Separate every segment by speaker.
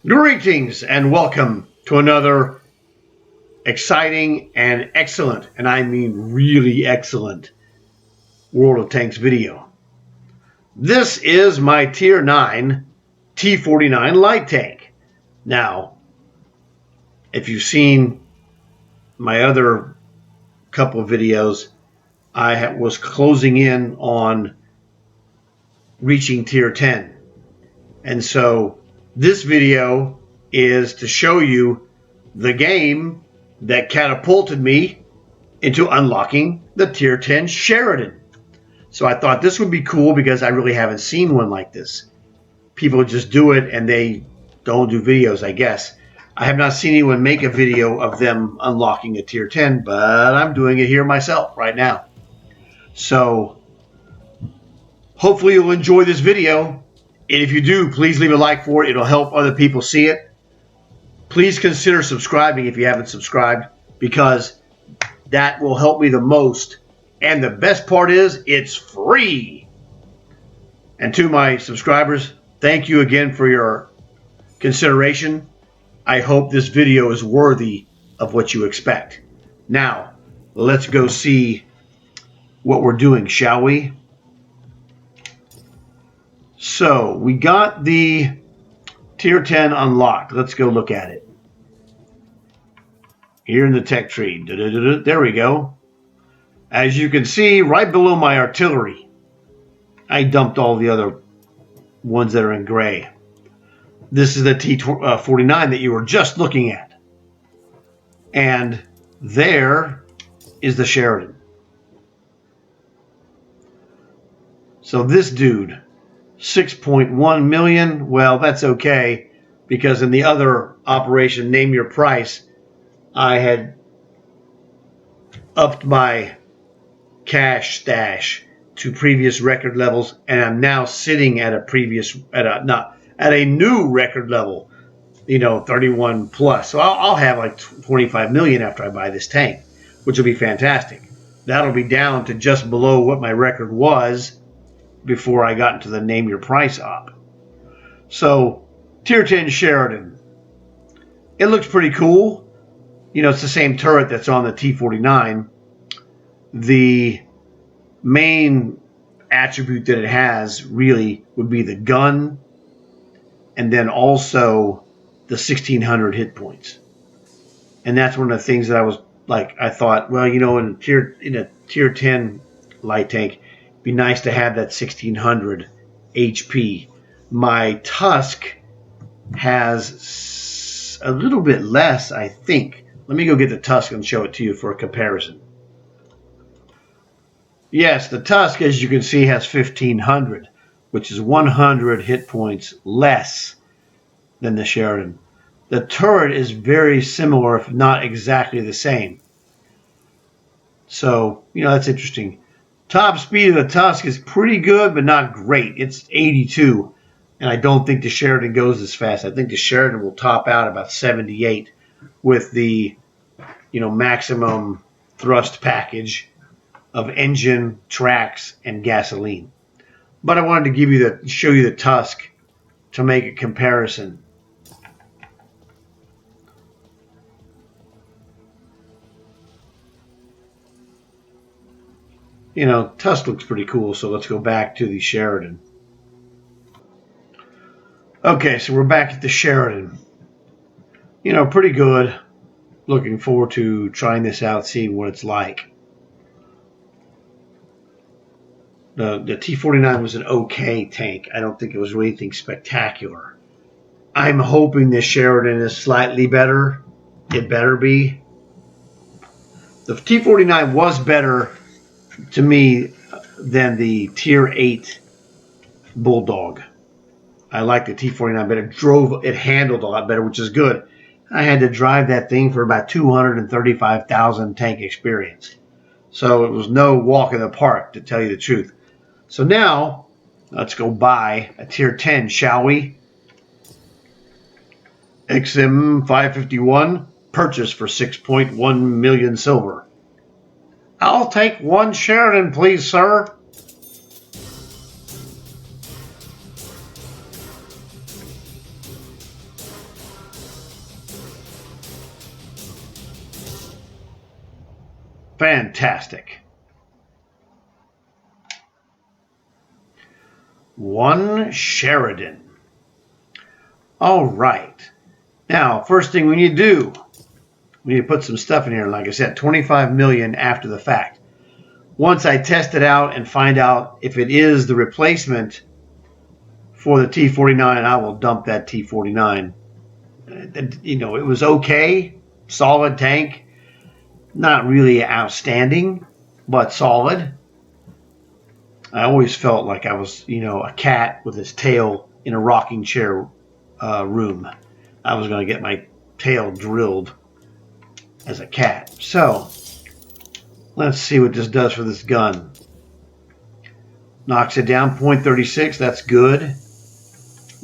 Speaker 1: Greetings and welcome to another exciting and excellent, and I mean really excellent, World of Tanks video. This is my Tier 9 T-49 light tank. Now, if you've seen my other couple of videos, I was closing in on reaching Tier 10. And so this video is to show you the game that catapulted me into unlocking the Tier 10 Sheridan. So I thought this would be cool because I really haven't seen one like this. People just do it and they don't do videos, I guess. I have not seen anyone make a video of them unlocking a Tier 10, but I'm doing it here myself right now. So hopefully you'll enjoy this video. And if you do, please leave a like for it. It'll help other people see it. Please consider subscribing if you haven't subscribed, because that will help me the most. And the best part is it's free. And to my subscribers, thank you again for your consideration. I hope this video is worthy of what you expect. Now, let's go see what we're doing, shall we? So, we got the Tier 10 unlocked. Let's go look at it. Here in the tech tree. There we go. As you can see, right below my artillery, I dumped all the other ones that are in gray. This is the T-49 that you were just looking at. And there is the Sheridan. So this dude, 6.1 million. Well, that's okay, because in the other operation, Name Your Price, I had upped my cash stash to previous record levels, and I'm now sitting at a new record level, 31 plus. So I'll have like 25 million after I buy this tank, which will be fantastic. That'll be down to just below what my record was before I got into the Name Your Price op. So Tier 10 Sheridan, it looks pretty cool. It's the same turret that's on the T-49. The main attribute that it has really would be the gun, and then also the 1,600 hit points. And that's one of the things that I thought, well, in a Tier 10 light tank, it'd be nice to have that 1,600 HP. My Tusk has a little bit less, I think. Let me go get the Tusk and show it to you for a comparison. Yes, the Tusk, as you can see, has 1,500, which is 100 hit points less than the Sheridan. The turret is very similar, if not exactly the same. So, that's interesting. Top speed of the Tusk is pretty good, but not great. It's 82, and I don't think the Sheridan goes as fast. I think the Sheridan will top out about 78 with the, maximum thrust package of engine, tracks, and gasoline. But I wanted to show you the Tusk to make a comparison. Tusk looks pretty cool, so let's go back to the Sheridan. Okay, so we're back at the Sheridan. Pretty good. Looking forward to trying this out, seeing what it's like. The T-49 was an okay tank. I don't think it was really anything spectacular. I'm hoping the Sheridan is slightly better. It better be. The T-49 was better to me than the Tier 8 Bulldog. I like the T-49 better. It handled a lot better, which is good. I had to drive that thing for about 235,000 tank experience. So it was no walk in the park, to tell you the truth. So now, let's go buy a Tier 10, shall we? XM 551, purchase for 6.1 million silver. I'll take one Sheridan, please, sir. Fantastic. One Sheridan. All right. Now, first thing we need to do, we need to put some stuff in here. Like I said, 25 million after the fact. Once I test it out and find out if it is the replacement for the T49, I will dump that T49. You know, it was okay, solid tank, not really outstanding, but solid. I always felt like I was, you know, a cat with his tail in a rocking chair room. I was going to get my tail drilled as a cat. So, let's see what this does for this gun. Knocks it down, 0.36, that's good.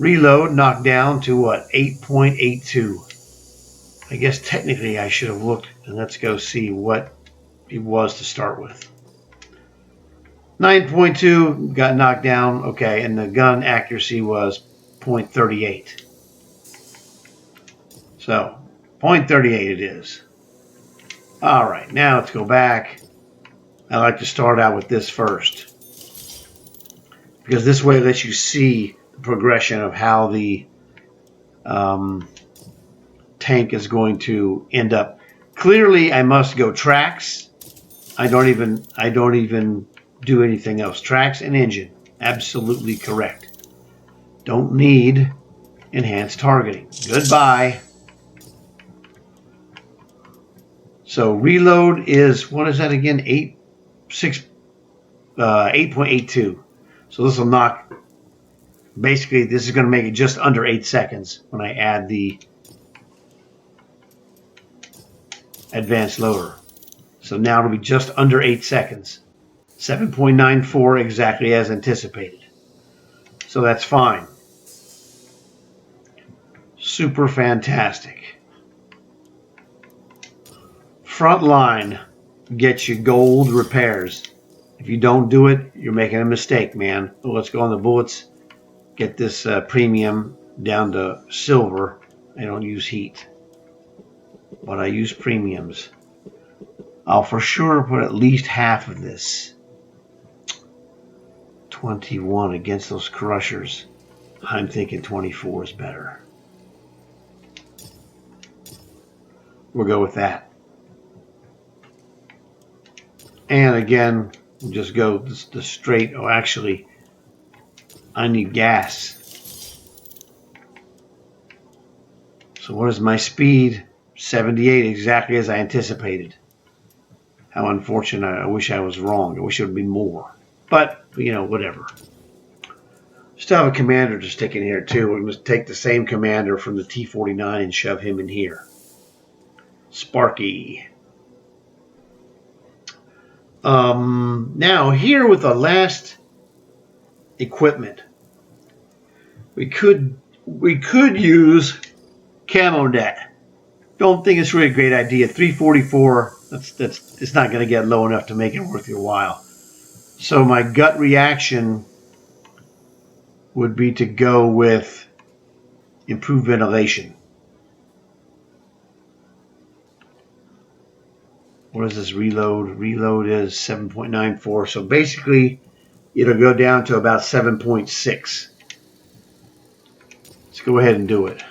Speaker 1: Reload, knocked down to what, 8.82. I guess technically I should have looked, and let's go see what it was to start with. 9.2 got knocked down, okay, and the gun accuracy was 0.38. So, 0.38 it is. All right, now let's go back. I like to start out with this first, because this way it lets you see the progression of how the tank is going to end up. Clearly, I must go tracks. I don't even do anything else. Tracks and engine, absolutely correct. Don't need enhanced targeting. Goodbye. So reload is, what is that again? 8.82. So this will knock. Basically, this is going to make it just under 8 seconds when I add the advanced loader. So now it'll be just under 8 seconds. 7.94 exactly as anticipated. So that's fine. Super fantastic. Front line gets you gold repairs. If you don't do it, you're making a mistake, man. So let's go on the bullets. Get this premium down to silver. I don't use heat, but I use premiums. I'll for sure put at least half of this. 21 against those crushers. I'm thinking 24 is better. We'll go with that. And again, we'll just go the straight. Oh, actually, I need gas. So what is my speed? 78, exactly as I anticipated. How unfortunate. I wish I was wrong. I wish it would be more. But, you know, whatever. Still have a commander to stick in here, too. We're going to take the same commander from the T49 and shove him in here. Sparky. Now, here with the last equipment, we could use camo net. Don't think it's really a great idea. 344. It's not going to get low enough to make it worth your while. So my gut reaction would be to go with improved ventilation. What is this reload? Reload is 7.94. So basically, it'll go down to about 7.6. Let's go ahead and do it.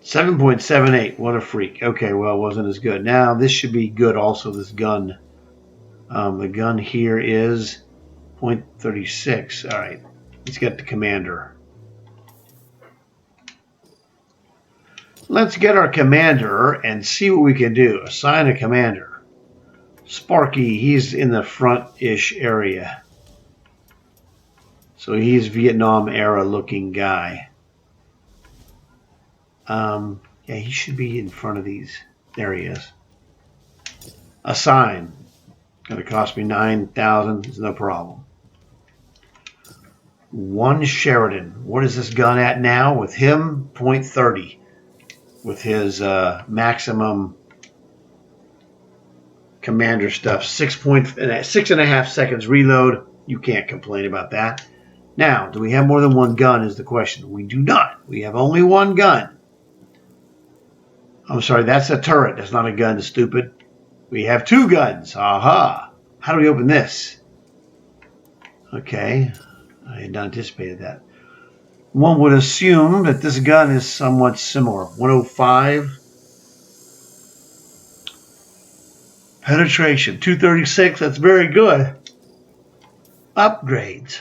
Speaker 1: .78. What a freak. Okay, well, it wasn't as good. Now, this should be good also, this gun. The gun here is .36. All right, let's get the commander. Let's get our commander and see what we can do. Assign a commander. Sparky, he's in the front-ish area. So he's Vietnam-era looking guy. Yeah, he should be in front of these. There he is. Assign. Going to cost me 9,000. It's no problem. One Sheridan. What is this gun at now? With him, .30. With his maximum commander stuff. 6.5 seconds reload. You can't complain about that. Now, do we have more than one gun is the question. We do not. We have only one gun. I'm sorry, that's a turret. That's not a gun, stupid. We have two guns. Aha. How do we open this? Okay. I had not anticipated that. One would assume that this gun is somewhat similar. 105. Penetration. 236. That's very good. Upgrades.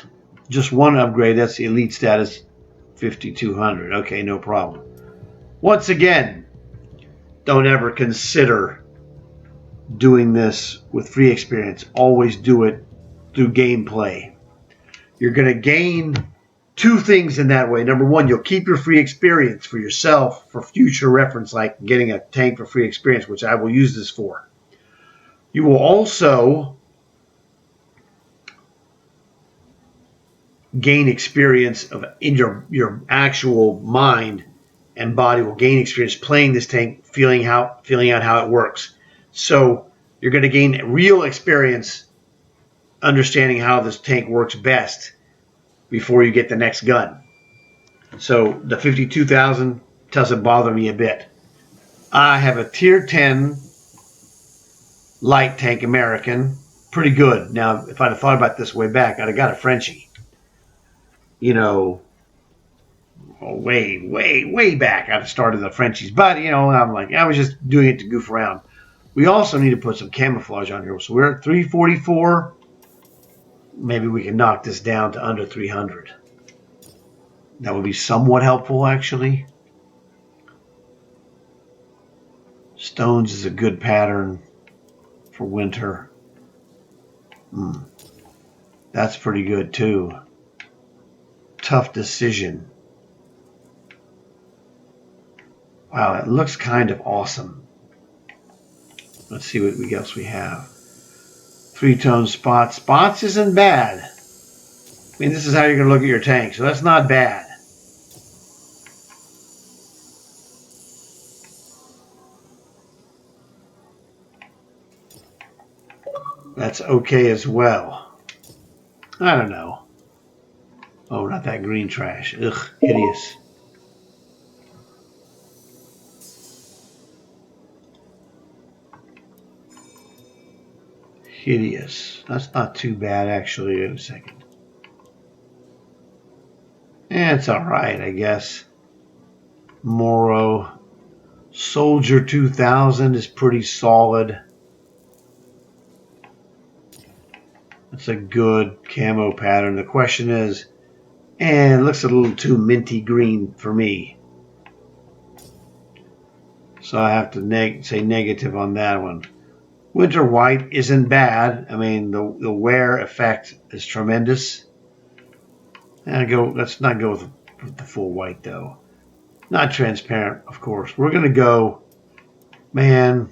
Speaker 1: Just one upgrade. That's the elite status. 5200. Okay, no problem. Once again, don't ever consider doing this with free experience. Always do it through gameplay. You're going to gain two things in that way. Number one, you'll keep your free experience for yourself for future reference, like getting a tank for free experience, which I will use this for. You will also gain experience in your actual mind and body will gain experience playing this tank, feeling out how it works. So you're going to gain real experience understanding how this tank works best before you get the next gun. So the 52,000 doesn't bother me a bit. I have a tier 10 light tank American, pretty good. Now, if I'd have thought about this way back, I'd have got a Frenchie. You know, way back, I'd have started the Frenchies. But, you know, I'm like, I was just doing it to goof around. We also need to put some camouflage on here. So we're at 344. Maybe we can knock this down to under 300. That would be somewhat helpful, actually. Stones is a good pattern for winter. That's pretty good, too. Tough decision. Wow, it looks kind of awesome. Let's see what else we have. Three-tone spots. Spots isn't bad. I mean, this is how you're going to look at your tank, so that's not bad. That's okay as well. I don't know. Oh, not that green trash. Ugh, hideous. Hideous. That's not too bad, actually. Wait a second. It's alright, I guess. Moro. Soldier 2000 is pretty solid. That's a good camo pattern. The question is, it looks a little too minty green for me. So I have to say negative on that one. Winter white isn't bad. I mean, the wear effect is tremendous. Let's not go with the full white, though. Not transparent, of course. We're going to go, man,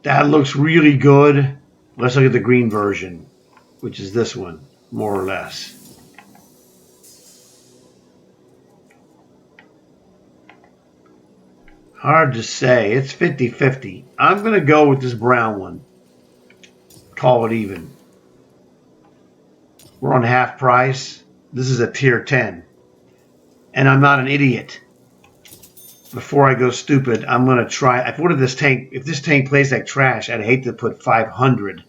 Speaker 1: that looks really good. Let's look at the green version, which is this one, more or less. Hard to say. It's 50-50. I'm going to go with this brown one. Call it even. We're on half price. This is a tier 10. And I'm not an idiot. Before I go stupid, I'm going to try. If this tank plays like trash, I'd hate to put 500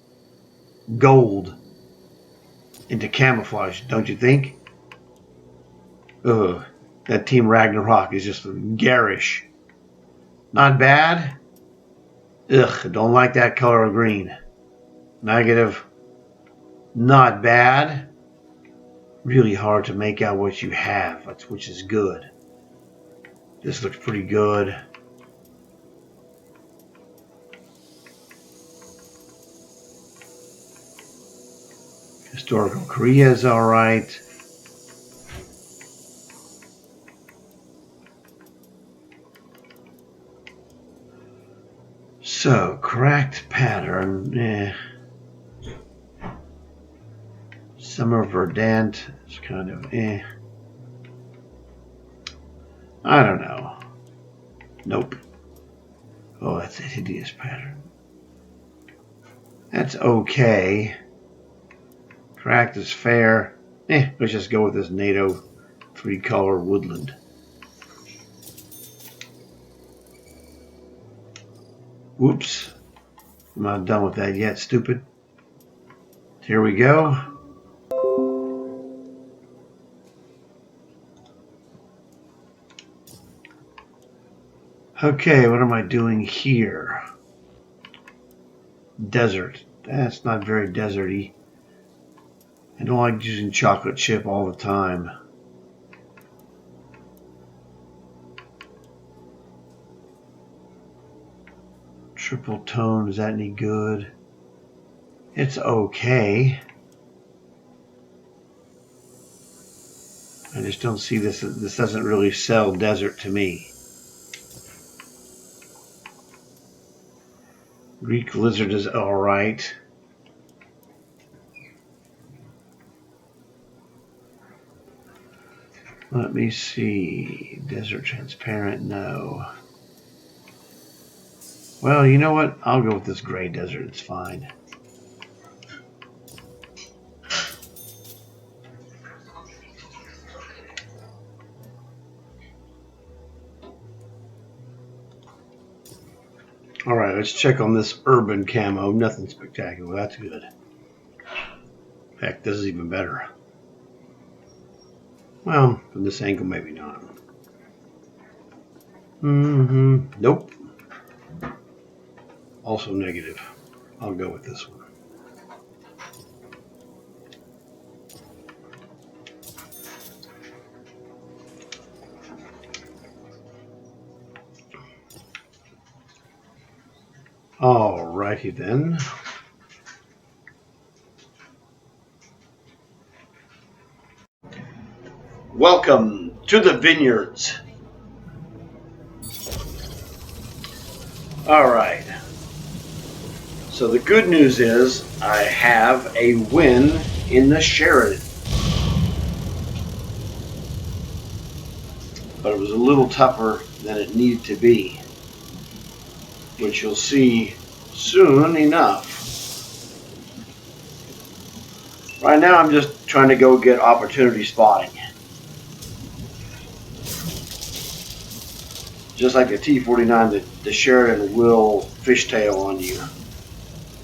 Speaker 1: gold into camouflage, don't you think? Ugh. That Team Ragnarok is just garish. Not bad. Ugh, don't like that color of green. Negative. Not bad. Really hard to make out what you have, which is good. This looks pretty good. Historical Korea is all right. So, cracked pattern. Summer Verdant is kind of I don't know. Nope. Oh, that's a hideous pattern. That's okay. Cracked is fair. Let's just go with this NATO 3-color woodland. Whoops. I'm not done with that yet, stupid. Here we go. Okay, what am I doing here? Desert. That's not very deserty. I don't like using chocolate chip all the time. Triple tone, is that any good? It's okay. I just don't see this. This doesn't really sell desert to me. Greek lizard is alright. Let me see. Desert transparent, no. Well, you know what? I'll go with this gray desert. It's fine. All right, let's check on this urban camo. Nothing spectacular. That's good. Heck, this is even better. Well, from this angle, maybe not. Nope. Also negative. I'll go with this one. Alrighty then. Welcome to the vineyards. Alright. So the good news is I have a win in the Sheridan. But it was a little tougher than it needed to be, which you'll see soon enough. Right now I'm just trying to go get opportunity spotting. Just like the T49, the Sheridan will fishtail on you,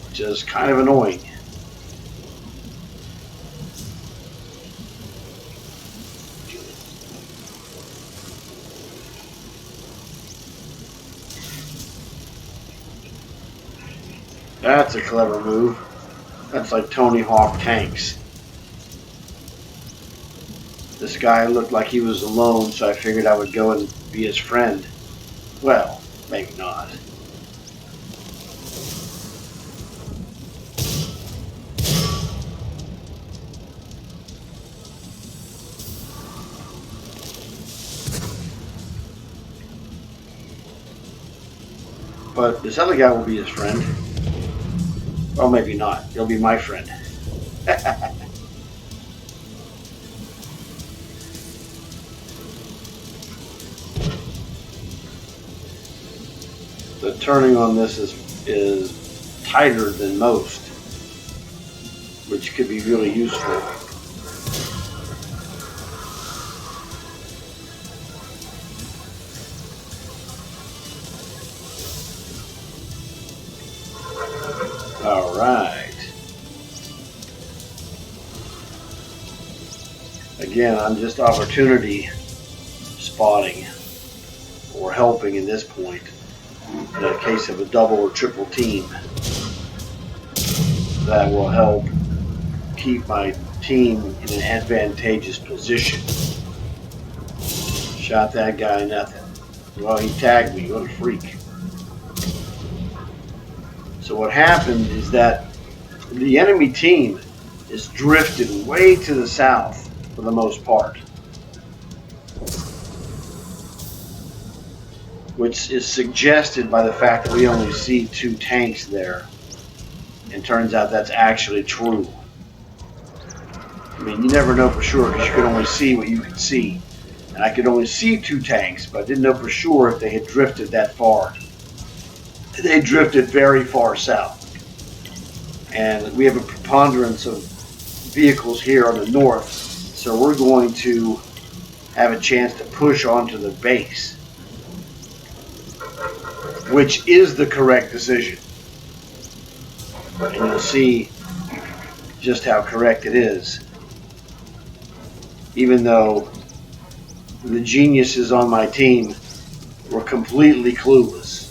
Speaker 1: which is kind of annoying. That's a clever move. That's like Tony Hawk tanks. This guy looked like he was alone, so I figured I would go and be his friend. Well, maybe not. But this other guy will be his friend. Well, maybe not. He'll be my friend. The turning on this is tighter than most, which could be really useful. All right. Again, I'm just opportunity spotting or helping in this point in a case of a double or triple team. That will help keep my team in an advantageous position. Shot that guy, nothing. Well, he tagged me. What a freak. So what happened is that the enemy team is drifted way to the south for the most part, which is suggested by the fact that we only see 2 tanks there. And turns out that's actually true. I mean, you never know for sure because you can only see what you can see. And I could only see 2 tanks, but I didn't know for sure if they had drifted that far. They drifted very far south. And we have a preponderance of vehicles here on the north, so we're going to have a chance to push onto the base, which is the correct decision. And you'll see just how correct it is. Even though the geniuses on my team were completely clueless.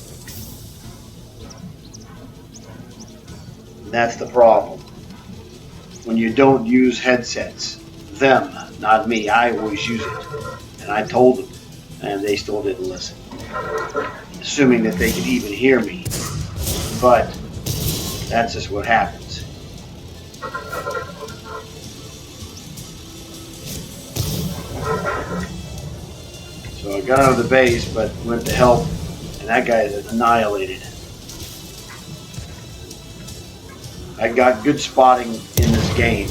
Speaker 1: That's the problem. When you don't use headsets. Them, not me. I always use it. And I told them, and they still didn't listen. Assuming that they could even hear me. But that's just what happens. So I got out of the base, but went to help, and that guy is annihilated. I got good spotting in this game.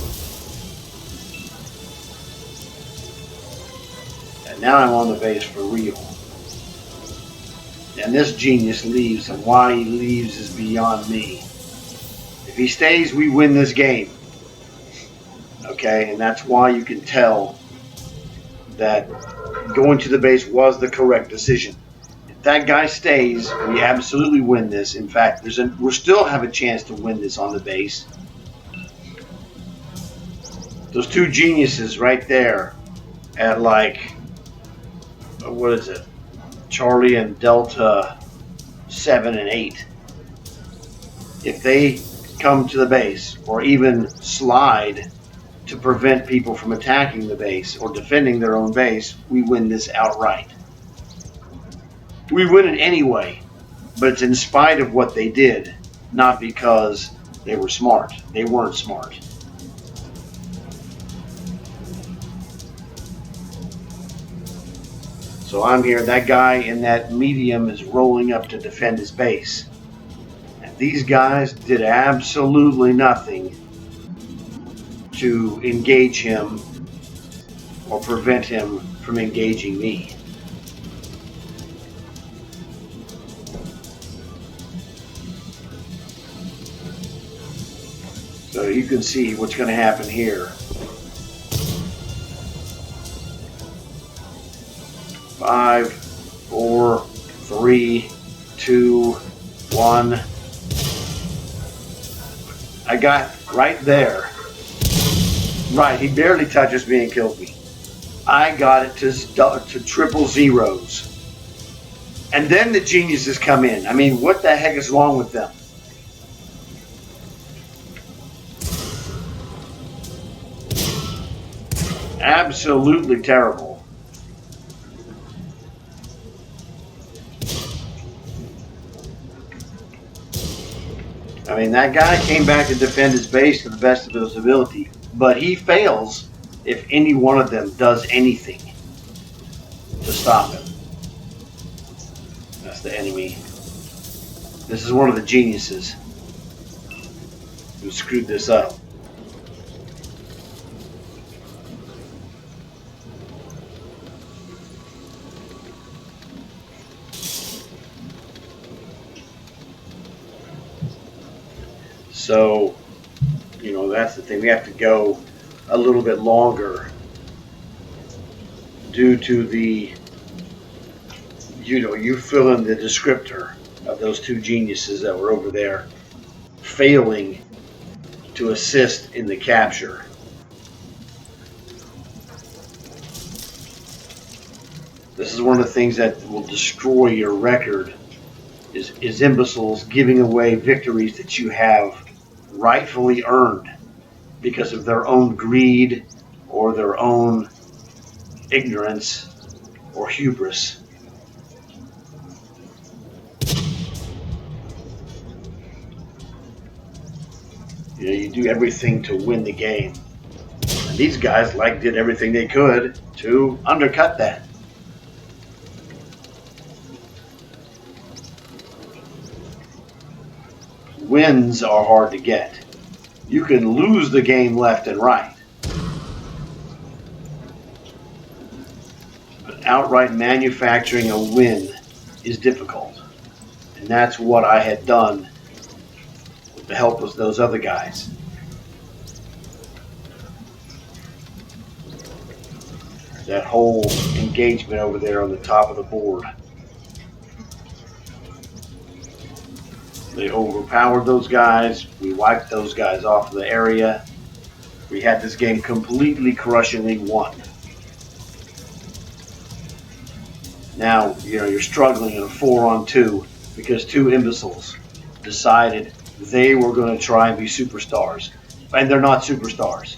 Speaker 1: And now I'm on the base for real. And this genius leaves, and why he leaves is beyond me. If he stays, we win this game. Okay, and that's why you can tell that going to the base was the correct decision. If that guy stays, we absolutely win this. In fact, we still have a chance to win this on the base. Those two geniuses right there at like, what is it? Charlie and Delta 7 and 8. If they come to the base or even slide to prevent people from attacking the base or defending their own base, we win this outright. We win it anyway, but it's in spite of what they did, not because they were smart. They weren't smart. So I'm here. That guy in that medium is rolling up to defend his base. And these guys did absolutely nothing to engage him or prevent him from engaging me. So you can see what's going to happen here. 5, 4, 3, 2, 1. I got right there. Right, he barely touches me and kills me. I got it to triple zeros. And then the geniuses come in. I mean, what the heck is wrong with them? Absolutely terrible. I mean, that guy came back to defend his base to the best of his ability, but he fails if any one of them does anything to stop him. That's the enemy. This is one of the geniuses who screwed this up. So, you know, that's the thing. We have to go a little bit longer due to the, you know, you fill in the descriptor of those two geniuses that were over there failing to assist in the capture. This is one of the things that will destroy your record is imbeciles giving away victories that you have rightfully earned because of their own greed or their own ignorance or hubris. You know, you do everything to win the game. And these guys did everything they could to undercut that. Wins are hard to get. You can lose the game left and right. But outright manufacturing a win is difficult. And that's what I had done with the help of those other guys. that whole engagement over there on the top of the board. They overpowered those guys. We wiped those guys off of the area. We had this game completely crushingly won. Now, you're struggling in a 4-on-2 because two imbeciles decided they were going to try and be superstars. And they're not superstars.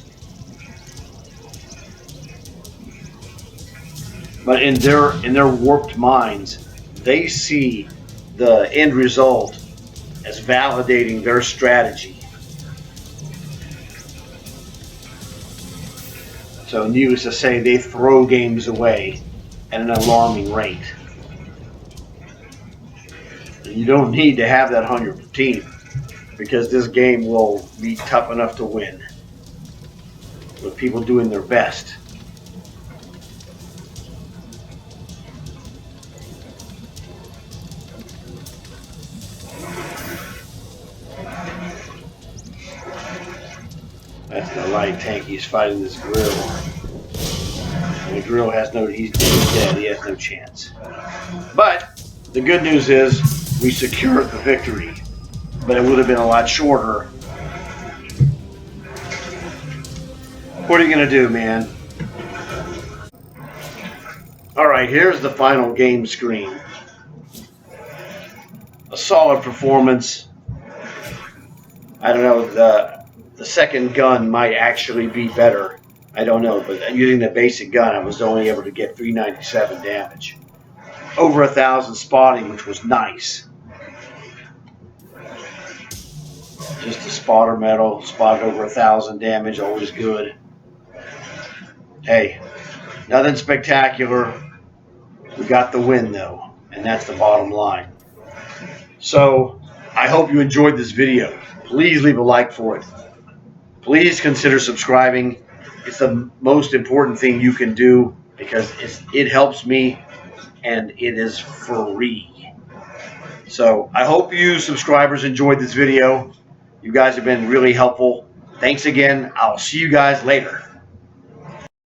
Speaker 1: But in their warped minds, they see the end result as validating their strategy. So needless to say, they throw games away at an alarming rate. You don't need to have that on your team because this game will be tough enough to win with people doing their best. That's the light tank. He's fighting this grill. And the grill he's dead. He has no chance. But the good news is we secured the victory. But it would have been a lot shorter. What are you going to do, man? Alright, here's the final game screen. A solid performance. I don't know, the second gun might actually be better. I don't know, but using the basic gun, I was only able to get 397 damage. Over 1,000 spotting, which was nice. Just a spotter medal, spotted over 1,000 damage, always good. Hey, nothing spectacular. We got the win, though, and that's the bottom line. So, I hope you enjoyed this video. Please leave a like for it. Please consider subscribing. It's the most important thing you can do because it helps me and it is free. So I hope you subscribers enjoyed this video. You guys have been really helpful. Thanks again. I'll see you guys later.